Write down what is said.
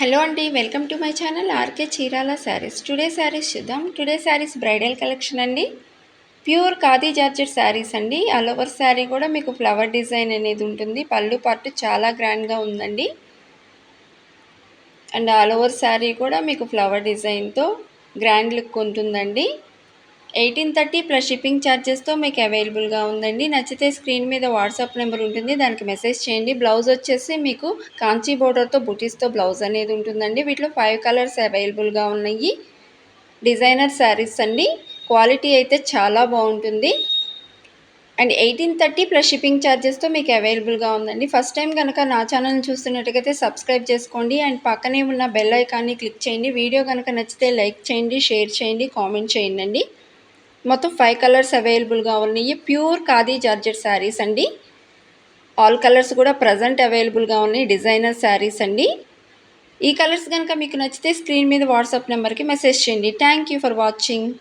Hello అండి, welcome to my channel RK Chirala sarees. Today sarees చూద్దాం. Today sarees bridal collection అండి. Pure khadi georgette sarees అండి. All over sari కూడా మీకు ఫ్లవర్ డిజైన్ అనేది ఉంటుంది. పళ్ళు పార్ట్ చాలా గ్రాండ్గా ఉందండి. అండ్ ఆల్ ఓవర్ శారీ కూడా మీకు ఫ్లవర్ డిజైన్తో గ్రాండ్ లుక్ ఉంటుందండి. 1830 ప్లస్ షిప్పింగ్ ఛార్జెస్తో మీకు అవైలబుల్గా ఉందండి. నచ్చితే స్క్రీన్ మీద వాట్సాప్ నెంబర్ ఉంటుంది, దానికి మెసేజ్ చేయండి. బ్లౌజ్ వచ్చేసి మీకు కాంచీ బోర్డర్తో బుటీస్తో బ్లౌజ్ అనేది ఉంటుందండి. వీటిలో 5 కలర్స్ అవైలబుల్గా ఉన్నాయి. డిజైనర్ శారీస్ అండి. క్వాలిటీ అయితే చాలా బాగుంటుంది. అండ్ 1830 ప్లస్ షిప్పింగ్ ఛార్జెస్తో మీకు అవైలబుల్గా ఉందండి. ఫస్ట్ టైం కనుక నా ఛానల్ని చూస్తున్నట్టుగైతే సబ్స్క్రైబ్ చేసుకోండి అండ్ పక్కనే ఉన్న బెల్ ఐకాన్ని క్లిక్ చేయండి. వీడియో కనుక నచ్చితే లైక్ చేయండి, షేర్ చేయండి, కామెంట్ చేయండి. మొత్తం 5 కలర్స్ అవైలబుల్గా ఉన్నాయి. ప్యూర్ ఖాదీ జార్జెట్ శారీస్ అండి. ఆల్ కలర్స్ కూడా ప్రజెంట్ అవైలబుల్గా ఉన్నాయి. డిజైనర్ శారీస్ అండి. ఈ కలర్స్ కనుక మీకు నచ్చితే స్క్రీన్ మీద వాట్సాప్ నెంబర్కి మెసేజ్ చేయండి. Thank you for watching.